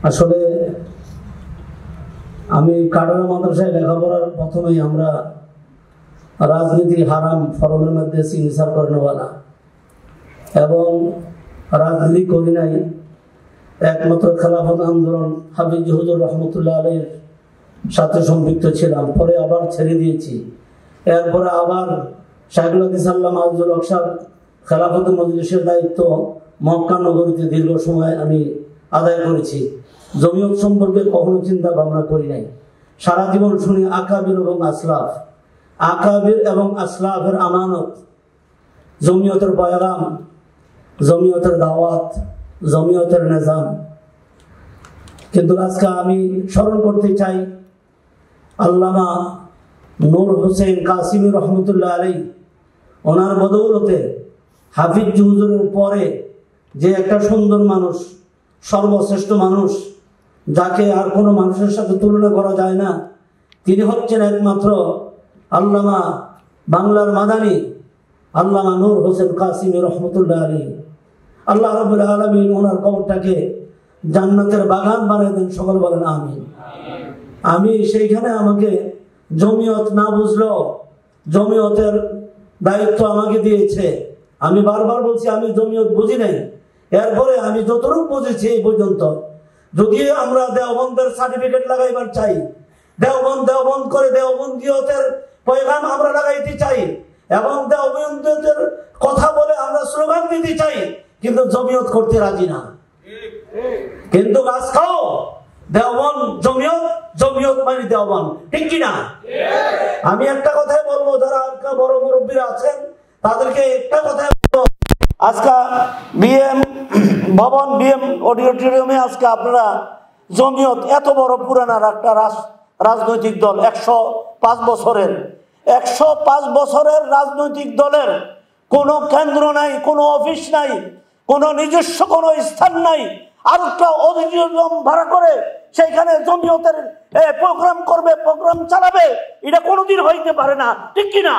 আসলে আমি কাটারা মাদ্রাসায় লেখাপড়ার প্রথমেই আমরা রাজনীতি হারাম ফরমের মধ্যে সিগনেচার করেনওয়ালা এবং রাজনীতি করি নাই। একমাত্র খেলাফত আন্দোলন হাফিজ হুজুর রহমতুল্লাহ আলাইহির সাথে সম্পৃক্ত ছিলাম, পরে আবার ছেড়ে দিয়েছি। এরপরে আবার শাইখুল হাদিস আল্লামা আজিজুল হক সাহেব খেলাফত মজলিসের দায়িত্ব মক্কা নগরীতে দীর্ঘ সময় আমি আদায় করেছি। জমিয়ত সম্পর্কে কখনো চিন্তা ভাবনা করি নাই। সারা জীবন শুনি আকাবির এবং আসলাফ, আকাবির এবং আসলাফের আমানত, জমিয়তের পয়গাম, জমিয়তের দাওয়াত, জমিয়তের নিজাম। কিন্তু আজকে আমি স্মরণ করতে চাই আল্লামা নূর হোসেন কাসিমি রহমতুল্লাহ আলাইহি, ওনার বদৌলতে হাফিজ হুজুরের পরে যে একটা সুন্দর মানুষ, সর্বশ্রেষ্ঠ মানুষ, যাকে আর কোনো মানুষের সাথে তুলনা করা যায় না, তিনি হচ্ছেন একমাত্র আল্লামা বাংলার মাদানী আল্লামা নূর হোসেন কাসিমি রহমতুল্লাহ আলাইহি। আল্লাহ রাব্বুল আলামিন ওনার কবরটাকে জান্নাতের বাগান বানিয়ে দেন, সকল বলেন আমিন। আমি সেইখানে আমাকে জমিয়ত না বুঝলেও জমিয়তের দায়িত্ব আমাকে দিয়েছে। আমি বারবার বলছি আমি জমিয়ত বুঝি নাই, এরপরে আমি যতটুকু বুঝেছি এই পর্যন্ত। যদি আমরা দেওবন্দের সার্টিফিকেট লাগাইবার চাই, দেওবন্দ করে দেওবন্দিয়তের পয়গাম আমরা লাগাইতে চাই এবং দেওবন্দিয়তের কথা বলে আমরা স্লোগান দিতে চাই, কিন্তু জমিয়ত করতে রাজি না। কিন্তু গাছ খাও দেওবন্দ জমিয়ত, জমিয়ত মানে দেওবন্দ, ঠিক কিনা? আমি একটা কথাই বলবো, যারা বড় মুরব্বীরা আছেন তাদেরকে একটা কথাই বলবো, আজকে বিএম ভবন, বিএম অডিটোরিয়ামে আজকে আপনারা জমিয়ত এত বড় পুরানা একটা রাজনৈতিক দল, 105 বছরের 105 বছরের রাজনৈতিক দলের কোনো কেন্দ্র নাই, কোনো অফিস নাই, কোনো নিজস্ব কোনো স্থান নাই, আর একটা অডিটোরিয়াম ভাড়া করে সেইখানে জমিয়তের প্রোগ্রাম করবে, প্রোগ্রাম চালাবে, এটা কোনোদিন হইতে পারে না, ঠিক কিনা?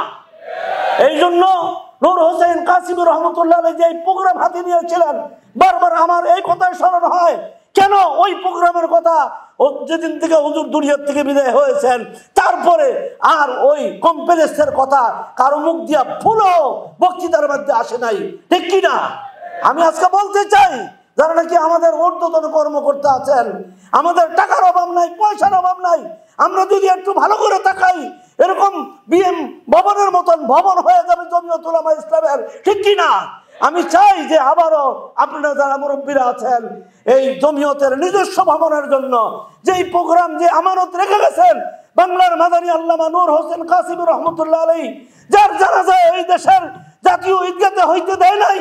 এই জন্য নূর হোসেন কাসিমি রহমতুল্লাহ আলাইহি যে প্রোগ্রাম হাতে নিয়েছিলেন, বারবার আমার এই কথাই স্মরণ হয়। কেন ওই প্রোগ্রামের কথা যেদিন থেকে হুজুর দুনিয়ার থেকে বিদায় হয়েছেন, তারপরে আর ওই কমপ্লেক্সের কথা কারো মুখ দিয়া ফুলো বক্তৃতার মধ্যে আসে নাই, ঠিক কিনা? আমি আজকে বলতে চাই, যারা নাকি আমাদের ঊর্ধ্বতন কর্মকর্তা আছেন, আমাদের টাকার অভাব নাই, পয়সার অভাব নাই, আমরা যদি একটু ভালো করে তাকাই, এরকম বিএম ভবনের মতন ভবন হয়ে যাবে জমিয়ত উলামা ইসলামের, ঠিক কিনা? আমি চাই যে আবারও আপনারা যারা মুরব্বীরা আছেন, এই জমিয়তের নিজস্ব ভবনের জন্য যেই প্রোগ্রাম, যে আমানত রেখে গেছেন বাংলার মাদানী আল্লামা নূর হোসেন কাসিমি রহমতুল্লাহ আলাইহি, যার জানাজা এই দেশের জাতীয় ঈদগাহে হইতে দেয় নাই,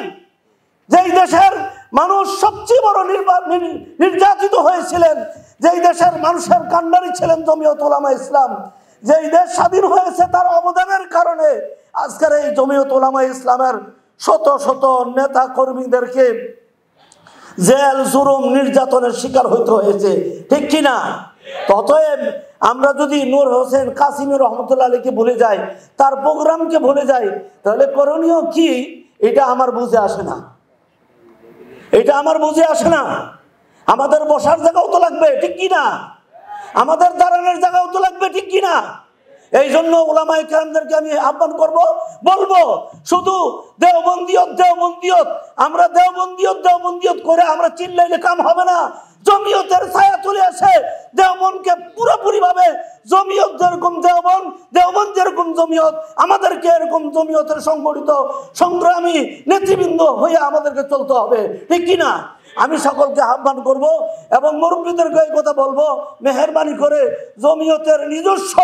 যেই দেশের মানুষ সবচেয়ে বড় নির্যাতিত হয়েছিলেন, যেই দেশের মানুষের কান্ডারি ছিলেন জমিয়ত উলামা ইসলাম, যেই দেশ স্বাধীন হয়েছে তার অবদানের কারণে আজকের এই জমিয়ত উলামা ইসলামের শত শত নেতা কর্মীদেরকে জেল জুলুম নির্যাতনের শিকার হইতে হয়েছে, ঠিক কিনা? অতএব আমরা যদি নূর হোসেন কাসিমি রহমতুল্লাহ আলাইহিকে ভুলে যাই, তার প্রোগ্রামকে ভুলে যাই, তাহলে করণীয় কি? এটা আমার বুঝে আসে না, এটা আমার বুঝে আসে না। আমাদের বসার জায়গাও তো লাগবে, ঠিক কিনা? আমাদের দাঁড়ানোর জায়গাও তো লাগবে, ঠিক কিনা? এই জন্য উলামায়ে কেরামদেরকে আমি আহ্বান করব, বলবো শুধু দেওবন্দিয়ত দেওবন্দিয়ত, আমরা দেওবন্দিয়ত দেওবন্দিয়ত করে আমরা চিল্লাইলে কাম হবে না। জমিয়তের ছায়া তুলে আসে দেওবন্দকে পুরোপুরি ভাবে, জমিয়ত যেরকম দেওবন্দ, দেওবন্দ যেরকম জমিয়ত, আমাদেরকে এরকম জমিয়তের সংগঠিত সংগ্রামী নেতৃবৃন্দ হয়ে আমাদেরকে চলতে হবে, ঠিক কিনা? আমি সকলকে আহ্বান করব এবং মুরব্বীদেরকে এই কথা বলবো, মেহেরবানি করে জমিয়তের নিজস্ব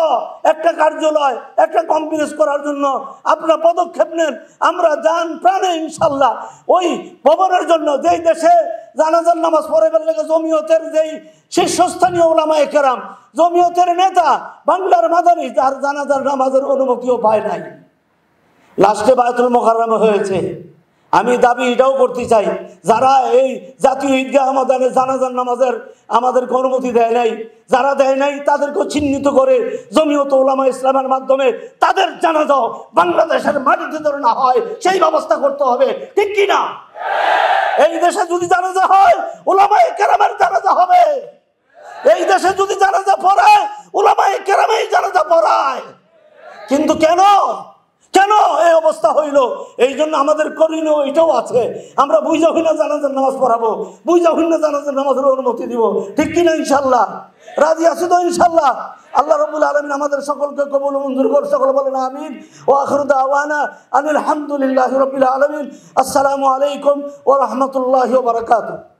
একটা কার্যালয়, একটা কমপ্লেক্স করার জন্য আপনারা পদক্ষেপ নেন। আমরা জান প্রাণে ইনশাল্লাহ ওই ভবনের জন্য, যেই দেশে জানাজার নামাজ পড়ে ফেললে জমিয়তের যেই শীর্ষস্থানীয় উলামায়ে কেরাম, জমিয়তের নেতা বাংলার মাদানী, যার জানাজার নামাজের অনুমতিও পায় নাই, লাস্টে বায়তুল মুকাররমে হয়েছে। আমি দাবি এটাও করতে চাই, যারা এই জাতীয় ঈদগাহ ময়দানে জানাজার নামাজের আমাদেরকে অনুমতি দেয় নাই, যারা দেয় নাই তাদেরকে চিহ্নিত করে জমিয়ত উলামা ইসলামের মাধ্যমে তাদের জানাজাও বাংলাদেশের মাটিতে ধরে না হয় সেই ব্যবস্থা করতে হবে, ঠিক কিনা? এই দেশে যদি জানাজা হয় উলামায়ে কেরামের জানাজা হবে। দেশে যদি জানাজা পড়ায় উলামায়ে কেরামেই জানাজা পড়ায়, কিন্তু কেন কেন এই অবস্থা হইল? এই জন্য আমাদের করণীয় এটাও আছে, আমরা বুঝা হইনা জানাজার নামাজ পড়াবো, বুঝা হইনা জানাজার নামাজের অনুমতি দিব, ঠিক কিনা? ইনশাল্লাহ রাজি আছি তো? ইনশাল্লাহ আল্লাহ রাব্বুল আলামিন আমাদের সকলকে কবুল মঞ্জুর করে, সকলে বলেন আমিন। ওয়া আখিরু দাওয়ানা আনিল হামদুলিল্লাহি রাব্বিল আলামিন। আসসালামু আলাইকুম ওয়া রাহমাতুল্লাহি ওয়া বারাকাতুহু।